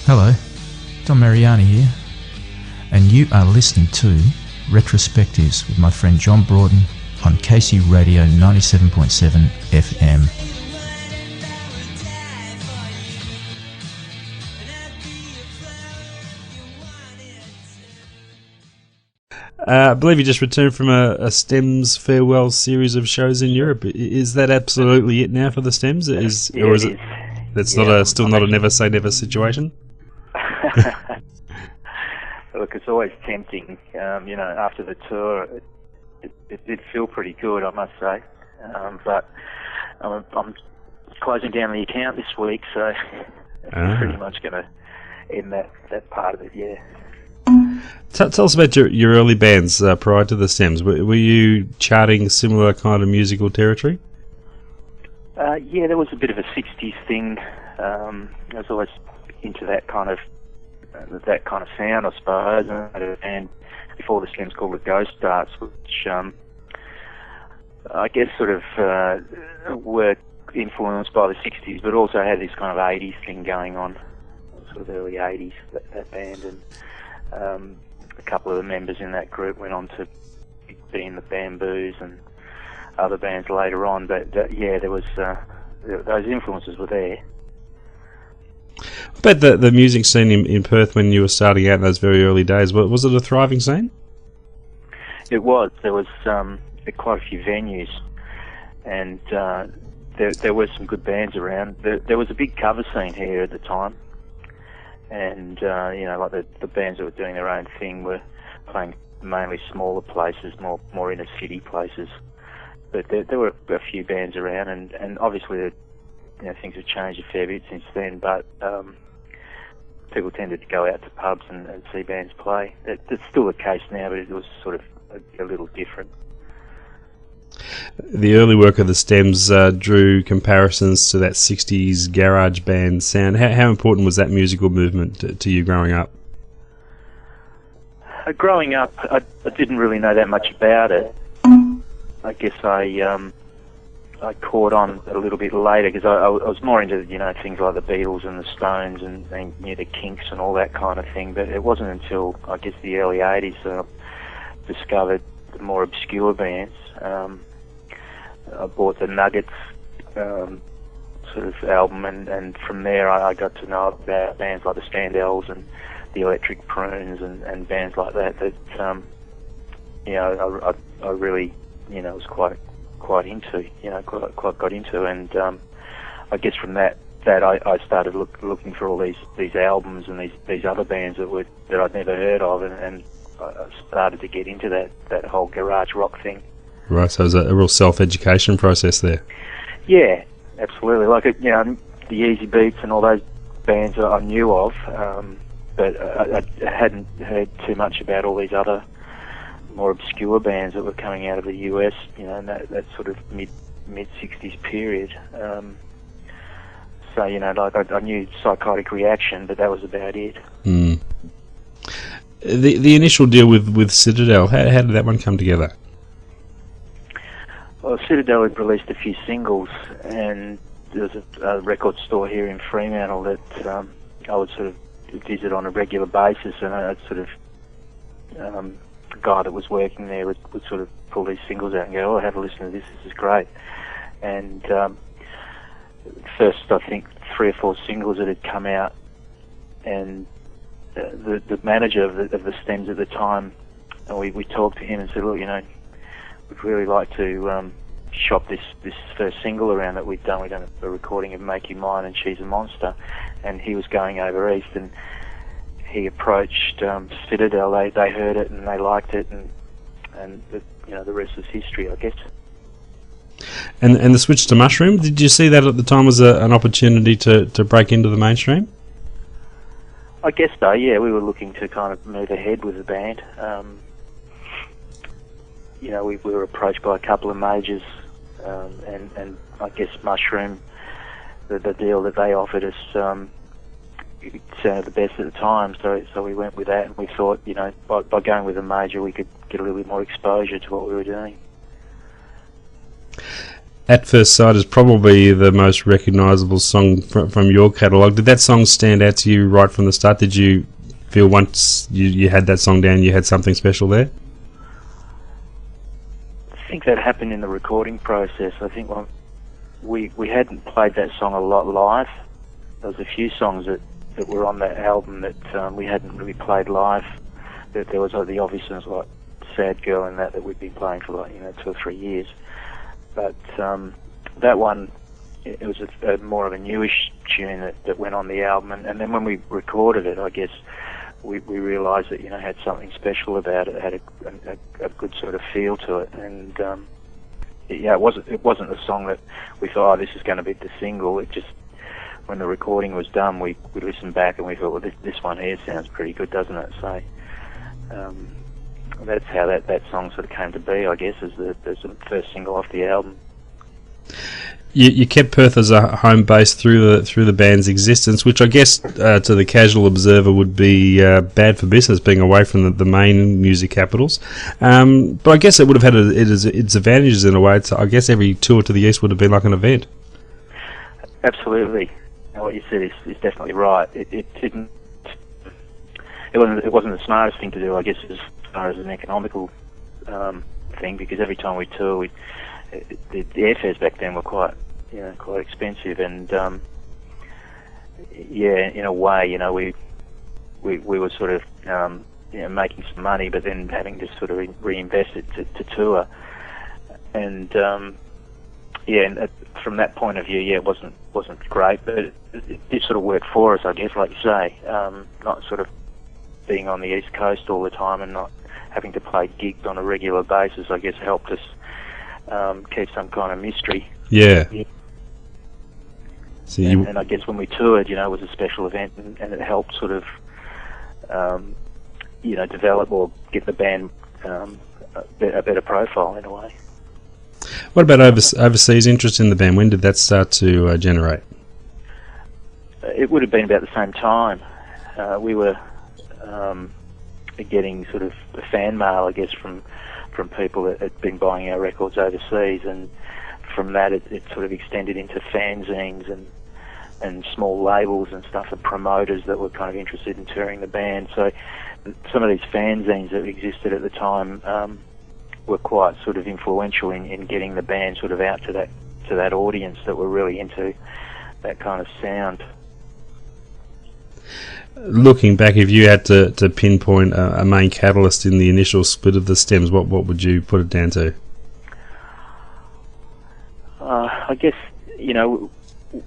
Hello, Dom Mariani here, and you are listening to Retrospectives with my friend John Broughton on KC Radio 97.7 FM. I believe you just returned from a Stems farewell series of shows in Europe. Is that absolutely it now for the Stems? Or is it? That's still not a never say never situation. Look, it's always tempting. After the tour, it did feel pretty good, I must say. But I'm closing down the account this week, so I'm pretty much going to end that part of it. Yeah. Tell us about your early bands prior to the Stems. Were you charting similar kind of musical territory? Yeah, there was a bit of a 60s thing. I was always into that kind of sound, I suppose. And before the Stems, called the Ghost Darts, which I guess sort of were influenced by the 60s, but also had this kind of 80s thing going on, sort of early 80s, that band. And a couple of the members in that group went on to be in the Bamboos and other bands later on. But yeah, there was those influences were there. But the music scene in Perth when you were starting out in those very early days, was it a thriving scene? It was. There was quite a few venues, and there were some good bands around. There was a big cover scene here at the time, and like the bands that were doing their own thing were playing mainly smaller places, more inner city places. But there were a few bands around, and obviously things have changed a fair bit since then, but people tended to go out to pubs and see bands play. That's still the case now, but it was sort of a little different. The early work of the Stems drew comparisons to that 60s garage band sound. How important was that musical movement to you growing up? Growing up, I didn't really know that much about it. I guess I caught on a little bit later because I was more into things like the Beatles and the Stones and the Kinks and all that kind of thing. But it wasn't until I guess the early '80s that I discovered the more obscure bands. I bought the Nuggets sort of album, and from there I got to know about bands like the Standells and the Electric Prunes and bands like that. I really was quite into, quite got into, and I guess from that I started looking for all these albums and these other bands that I'd never heard of, and I started to get into that whole garage rock thing. Right, so it was a real self-education process there. Yeah, absolutely. Like the Easy Beats and all those bands that I knew of, but I hadn't heard too much about all these other more obscure bands that were coming out of the US, in that sort of mid 60s period. So I knew Psychotic Reaction, but that was about it. Mm. The initial deal with Citadel, how did that one come together? Well, Citadel had released a few singles, and there was a record store here in Fremantle that I would sort of visit on a regular basis, and I'd sort of the guy that was working there would sort of pull these singles out and go, "Oh, have a listen to this is great." And first, I think 3 or 4 singles that had come out, and the manager of the Stems at the time, we talked to him and said, "Look, we'd really like to shop this first single around that we've done. We've done a recording of Make You Mine and She's a Monster," and he was going over east, and he approached Citadel. They heard it and they liked it, and the rest was history, I guess. And the switch to Mushroom, did you see that at the time as an opportunity to break into the mainstream? I guess so. Yeah, we were looking to kind of move ahead with the band. We were approached by a couple of majors, and I guess Mushroom, the deal that they offered us, it sounded the best at the time, so we went with that, and we thought, by going with a major, we could get a little bit more exposure to what we were doing. At First Sight is probably the most recognisable song from your catalogue. Did that song stand out to you right from the start? Did you feel once you had that song down, you had something special there? I think that happened in the recording process. I think we hadn't played that song a lot live. There was a few songs that were on that album that we hadn't really played live. There was the obvious ones like Sad Girl and that we'd been playing for 2 or 3 years. But that one, it was a more of a newish tune that went on the album. And then when we recorded it, I guess we realised that, had something special about it. It had a good sort of feel to it. And it wasn't a song that we thought, oh, this is going to be the single. It just, when the recording was done, we listened back and we thought, well, this one here sounds pretty good, doesn't it? So that's how that song sort of came to be, I guess, as the first single off the album. You kept Perth as a home base through the band's existence, which I guess to the casual observer would be bad for business, being away from the main music capitals. But I guess it would have had its advantages in a way. I guess every tour to the east would have been like an event. Absolutely. What you said is definitely right. It wasn't the smartest thing to do, I guess, as far as an economical thing, because every time we tour, the airfares back then were quite expensive, and in a way, we were sort of making some money, but then having to sort of reinvest it to tour, and from that point of view, it wasn't great, but it did sort of work for us, I guess, like you say, not sort of being on the East Coast all the time and not having to play gigs on a regular basis, I guess, helped us keep some kind of mystery. Yeah. So and I guess when we toured, it was a special event, and it helped sort of, develop or give the band a better profile in a way. What about overseas interest in the band? When did that start to generate? It would have been about the same time. We were getting sort of fan mail, I guess, from people that had been buying our records overseas, and from that it sort of extended into fanzines and small labels and stuff, and promoters that were kind of interested in touring the band. So some of these fanzines that existed at the time were quite sort of influential in getting the band sort of out to that audience that were really into that kind of sound. Looking back, if you had to pinpoint a main catalyst in the initial split of the Stems, what would you put it down to? I guess, we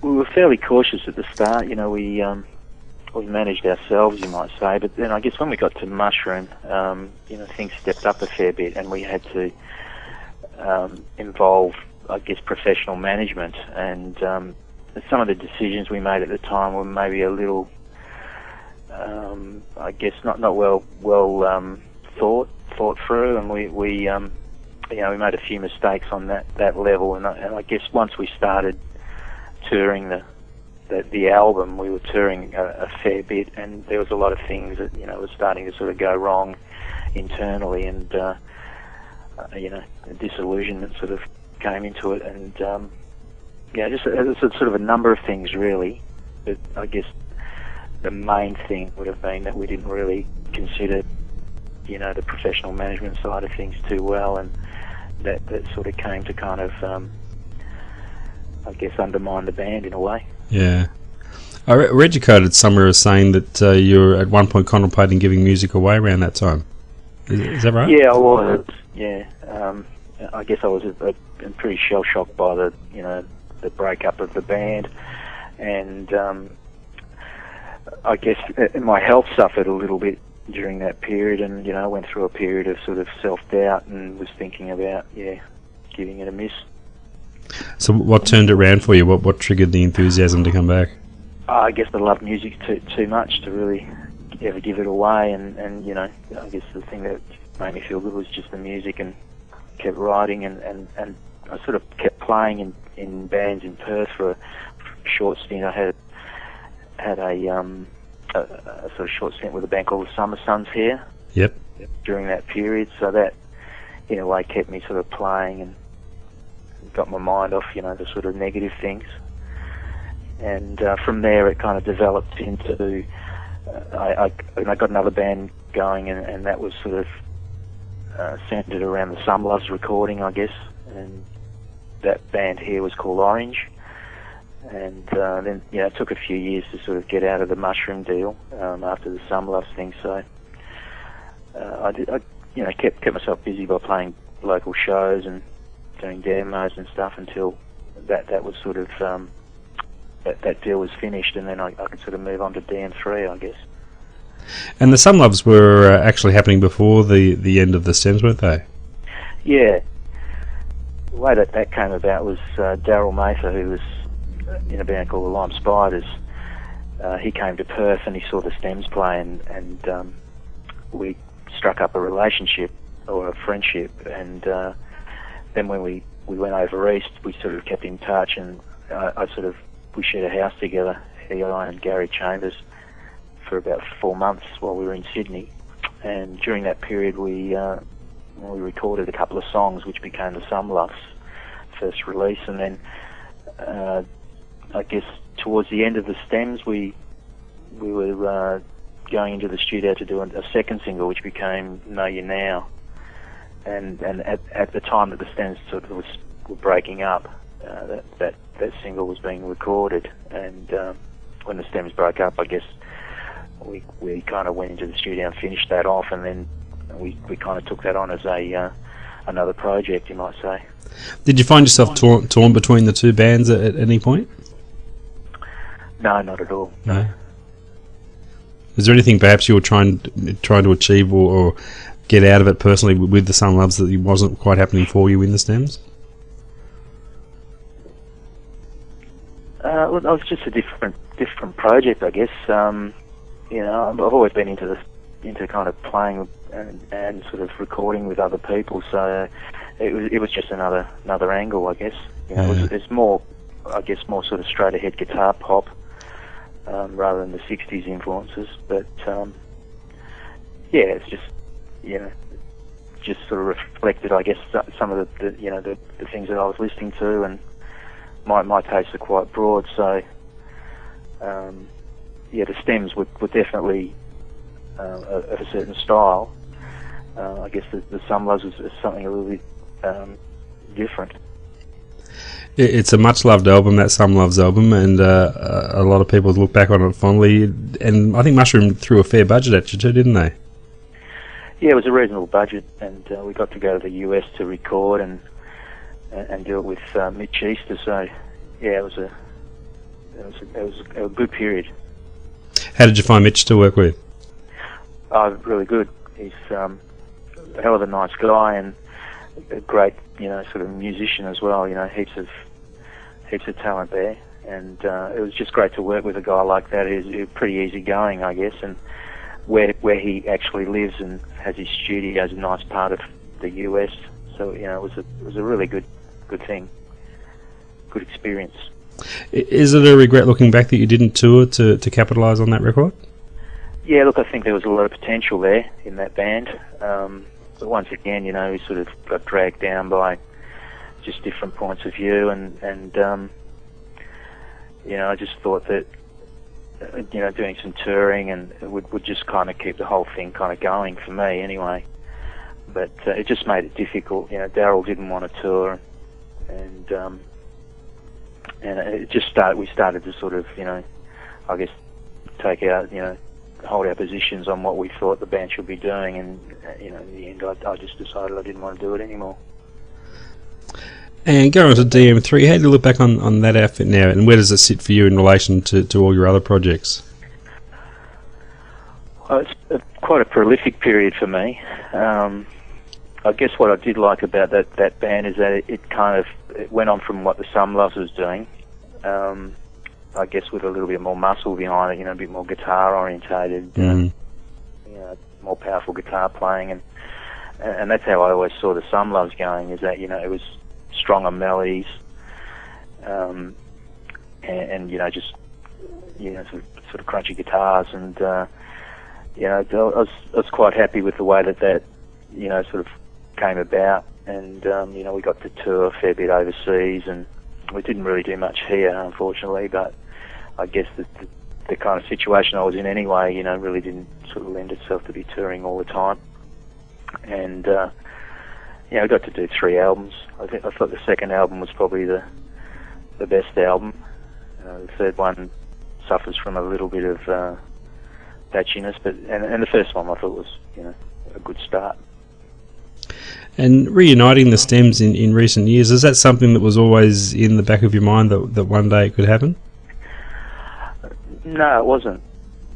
were fairly cautious at the start. We managed ourselves, you might say, but then I guess when we got to Mushroom, things stepped up a fair bit, and we had to involve, I guess, professional management, and some of the decisions we made at the time were maybe a little, I guess, not well thought through, and we made a few mistakes on that level, and I guess once we started touring the album, we were touring a fair bit, and there was a lot of things that were starting to sort of go wrong internally, and disillusionment sort of came into it, and just sort of a number of things really. But I guess the main thing would have been that we didn't really consider the professional management side of things too well, and that sort of came to kind of I guess undermine the band in a way. Yeah. I read you quoted somewhere as saying that you were at one point contemplating giving music away around that time. Is that right? Yeah, I was. Yeah. I guess I was pretty shell-shocked by the breakup of the band, and I guess my health suffered a little bit during that period, and I went through a period of sort of self-doubt and was thinking about giving it a miss. So what turned it around for you? What triggered the enthusiasm to come back? I guess I loved music too much to really ever give it away, and I guess the thing that made me feel good was just the music, and kept writing, and I sort of kept playing in bands in Perth for a short stint. I had a sort of short stint with a band called the Summer Sons here. Yep. During that period, so that in a way kept me sort of playing, and got my mind off, the sort of negative things. And from there, it kind of developed into I got another band going, and that was sort of centered around the Someloves recording, I guess. And that band here was called Orange. And then, it took a few years to sort of get out of the Mushroom deal after the Someloves thing. So I kept myself busy by playing local shows and doing demos and stuff until that was sort of that deal was finished, and then I could sort of move on to DM3, I guess. And the Someloves were actually happening before the end of the Stems, weren't they? Yeah. The way that came about was Daryl Mather, who was in a band called the Lime Spiders. He came to Perth and he saw the Stems play, and we struck up a relationship or a friendship. And then when we went over east, we sort of kept in touch, and we shared a house together, he, I, and Gary Chambers, for about 4 months while we were in Sydney. And during that period, we recorded a couple of songs, which became the Someloves' first release. And then, I guess towards the end of the Stems, we were going into the studio to do a second single, which became Know You Now. And at the time that the Stems sort of were breaking up, that single was being recorded. And when the Stems broke up, I guess we kind of went into the studio and finished that off, and then we kind of took that on as another project, you might say. Did you find yourself torn between the two bands at any point? No, not at all. No. Is there anything perhaps you were trying to achieve or get out of it personally with the Someloves that wasn't quite happening for you in the Stems? Well, it was just a different project, I guess. I've always been into kind of playing and sort of recording with other people, so it was just another angle, I guess. It's more sort of straight ahead guitar pop rather than the '60s influences. But it's just sort of reflected, I guess, some of the things that I was listening to, and my tastes are quite broad, so the Stems were definitely of a certain style. I guess the Someloves is something a little bit different. It's a much-loved album, that Someloves album, and a lot of people look back on it fondly. And I think Mushroom threw a fair budget at you too, didn't they? Yeah, it was a reasonable budget, and we got to go to the US to record and do it with Mitch Easter. So yeah, it was a good period. How did you find Mitch to work with? Oh, really good. He's a hell of a nice guy and a great, sort of musician as well. Heaps of talent there, and it was just great to work with a guy like that. He's pretty easygoing, I guess, and where he actually lives and has his studio is a nice part of the US. So it was a really good thing, good experience. Is it a regret looking back that you didn't tour to capitalise on that record? Yeah, look, I think there was a lot of potential there in that band. But once again, we sort of got dragged down by just different points of view, and I just thought that doing some touring and would just kind of keep the whole thing kind of going for me anyway. But it just made it difficult. Daryl didn't want to tour, and it just we started to sort of, I guess, take out, hold our positions on what we thought the band should be doing, and in the end, I just decided I didn't want to do it anymore. And going on to DM3, how do you look back on that outfit now, and where does it sit for you in relation to all your other projects? Well, it's quite a prolific period for me. I guess what I did like about that band is that it went on from what the Someloves was doing. I guess with a little bit more muscle behind it, a bit more guitar orientated, more powerful guitar playing, and that's how I always saw the Someloves going. Is that it was stronger melodies, and just sort of crunchy guitars, and I was quite happy with the way that sort of came about, and we got to tour a fair bit overseas, and we didn't really do much here, unfortunately. But I guess the kind of situation I was in anyway, really didn't sort of lend itself to be touring all the time. And we got to do 3 albums. I thought the second album was probably the best album. The third one suffers from a little bit of patchiness, but and the first one I thought was a good start. And reuniting the Stems in recent years, is that something that was always in the back of your mind that one day it could happen? No, it wasn't.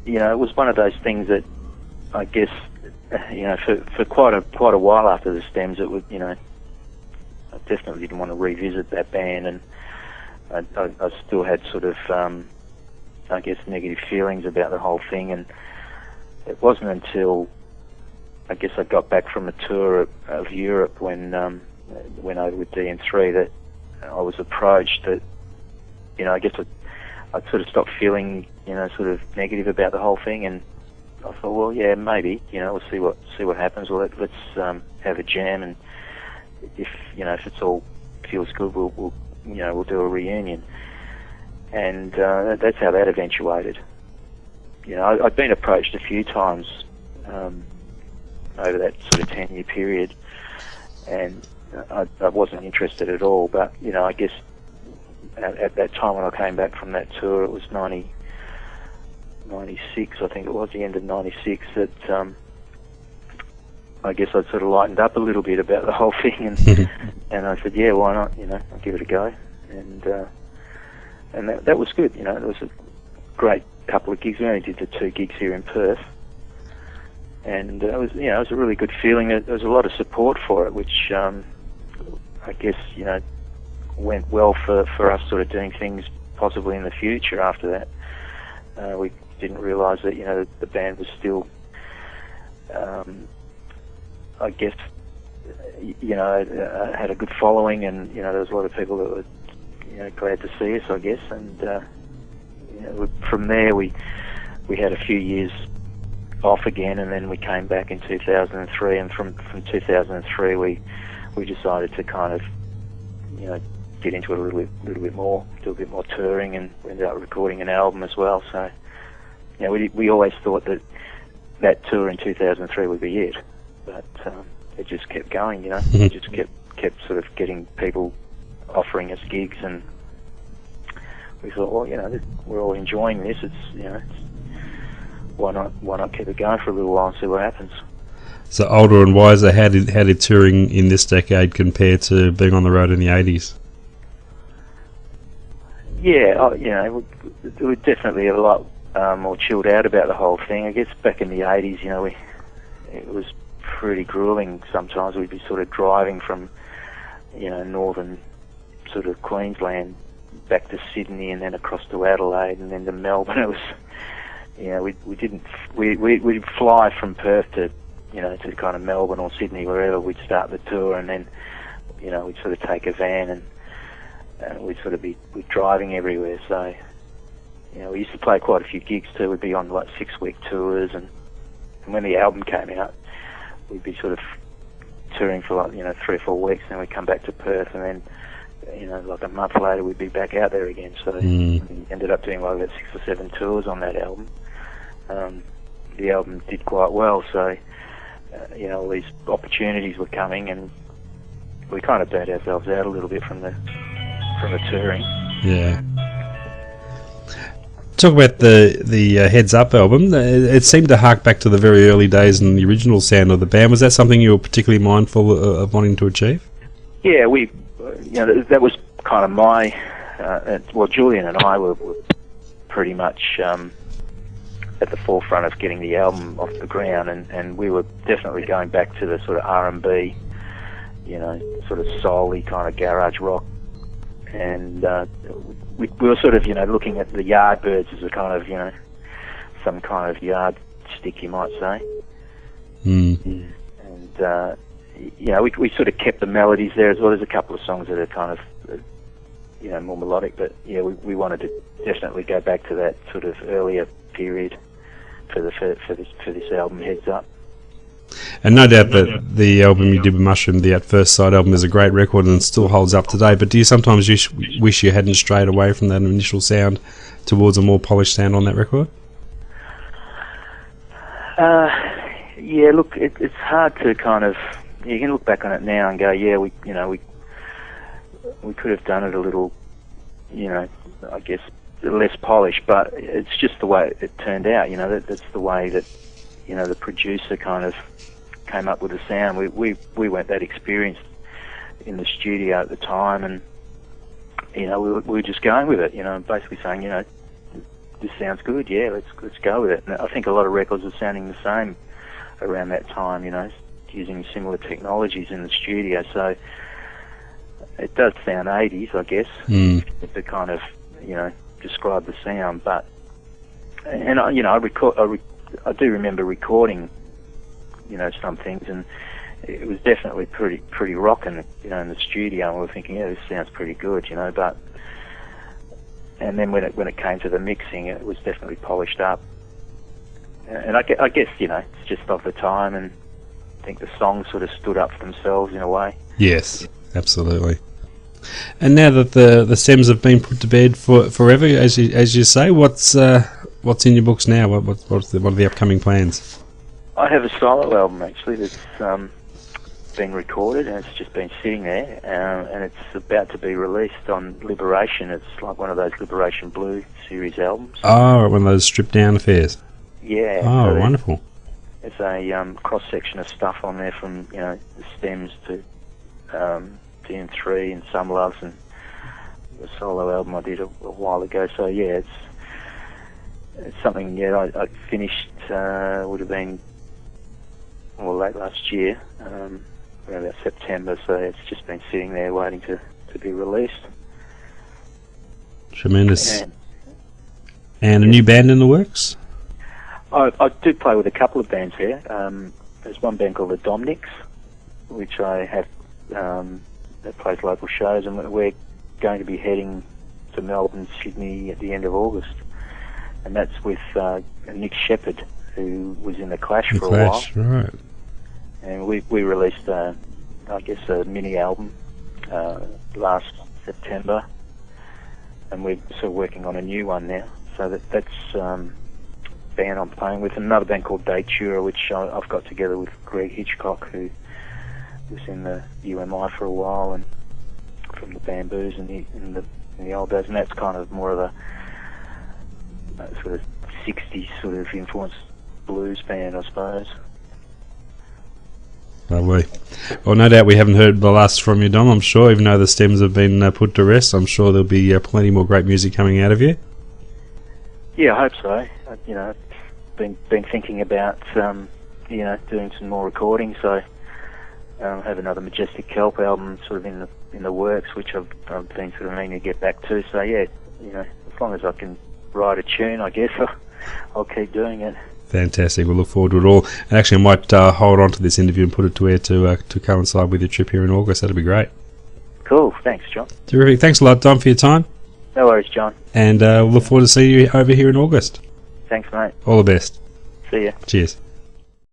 It was one of those things that I guess for quite a while after the Stems, it would I definitely didn't want to revisit that band, and I still had sort of I guess negative feelings about the whole thing. And it wasn't until I guess I got back from a tour of Europe when went over with DM3 that I was approached that I guess I'd sort of stopped feeling sort of negative about the whole thing, and I thought, well, yeah, maybe we'll see what happens. Well, let's have a jam, and if it's all feels good, we'll do a reunion, and that's how that eventuated. I'd been approached a few times over that sort of 10-year period, and I wasn't interested at all. But I guess at that time when I came back from that tour, it was 96, I think it was, the end of 96, that I guess I'd sort of lightened up a little bit about the whole thing, and I said, yeah, why not? I'll give it a go, and that was good. It was a great couple of gigs. We only did the 2 gigs here in Perth, and it was it was a really good feeling. There was a lot of support for it, which I guess went well for us sort of doing things possibly in the future after that. We didn't realise that the band was still I guess had a good following, and there was a lot of people that were glad to see us, I guess. And from there we had a few years off again, and then we came back in 2003, and from 2003 we decided to kind of get into it a little bit more, do a bit more touring, and we ended up recording an album as well. So we always thought that tour in 2003 would be it, but it just kept going. It just kept sort of getting people offering us gigs, and we thought, well, we're all enjoying this. It's why not keep it going for a little while and see what happens. So older and wiser, how did touring in this decade compare to being on the road in the 80s? Yeah, we're definitely a lot more chilled out about the whole thing. I guess back in the 80s, it was pretty grueling sometimes. We'd be sort of driving from, northern sort of Queensland back to Sydney, and then across to Adelaide, and then to Melbourne. It was, we'd fly from Perth to kind of Melbourne or Sydney, wherever we'd start the tour, and then, we'd sort of take a van and we'd sort of be driving everywhere. So, we used to play quite a few gigs too. We'd be on like 6-week tours, and when the album came out, we'd be sort of touring for like 3 or 4 weeks, and then we'd come back to Perth, and then like a month later we'd be back out there again. So we ended up doing like about 6 or 7 tours on that album. The album did quite well, so all these opportunities were coming, and we kind of burnt ourselves out a little bit from the touring. Yeah. Talk about the Heads Up album. It seemed to hark back to the very early days and the original sound of the band. Was that something you were particularly mindful of wanting to achieve? Yeah, that was kind of my. Julian and I were pretty much at the forefront of getting the album off the ground, and we were definitely going back to the sort of R&B, sort of soul-y kind of garage rock, and we were sort of looking at the Yardbirds as a kind of some kind of yardstick, you might say. And we sort of kept the melodies there as well. There's a couple of songs that are kind of more melodic, but we wanted to definitely go back to that sort of earlier period for this album, Heads Up. And no doubt that the album you did with Mushroom, the At First Sight album, is a great record and still holds up today. But do you sometimes wish you hadn't strayed away from that initial sound towards a more polished sound on that record? Yeah, look, it's hard to kind of... You can look back on it now and go, yeah, we could have done it a little, I guess, less polished, but it's just the way it turned out. That's the way that the producer kind of came up with the sound. We weren't that experienced in the studio at the time, and we were just going with it. Basically saying, this sounds good. Yeah, let's go with it. And I think a lot of records were sounding the same around that time. Using similar technologies in the studio, so it does sound 80s, I guess, to kind of describe the sound. But I do remember recording some things, and it was definitely pretty rocking in the studio, and we were thinking, yeah, this sounds pretty good, but and then when it came to the mixing, it was definitely polished up, and I guess it's just of the time, and I think the songs sort of stood up for themselves in a way. Yes, absolutely. And now that the stems have been put to bed forever, as you say, what's in your books now? What are the upcoming plans? I have a solo album actually that's been recorded, and it's just been sitting there, and it's about to be released on Liberation. It's like one of those Liberation Blue series albums. Oh, one of those stripped down affairs. Yeah. Oh, so wonderful. There's a cross-section of stuff on there from, the stems to DM3 and Someloves, and the solo album I did a while ago. So, yeah, it's something, I finished, would have been, late last year, around about September, so it's just been sitting there waiting to be released. Tremendous. And a new band in the works? I do play with a couple of bands here. There's one band called the DomNicks, which I have that plays local shows, and we're going to be heading to Melbourne, Sydney at the end of August, and that's with Nick Shepherd, who was in the Clash for a while. Right. And we released, I guess, a mini album last September, and we're sort of working on a new one now. So that's band I'm playing with, another band called Datura, which I've got together with Greg Hitchcock, who was in the UMI for a while, and from the Bamboos in the old days, and that's kind of more of a sort of 60s sort of influenced blues band, I suppose. Lovely. Well, no doubt we haven't heard the last from you, Dom, I'm sure, even though the stems have been put to rest. I'm sure there'll be plenty more great music coming out of you. Yeah, I hope so. Been thinking about doing some more recording. So have another Majestic Kelp album sort of in the works, which I've been sort of meaning to get back to. So yeah, as long as I can write a tune, I guess I'll keep doing it. Fantastic. We'll look forward to it all. And actually, I might hold on to this interview and put it to air to coincide with your trip here in August. That'd be great. Cool. Thanks, John. Terrific. Thanks a lot, Dom, for your time. No worries, John. And we'll look forward to seeing you over here in August. Thanks, mate. All the best. See ya. Cheers.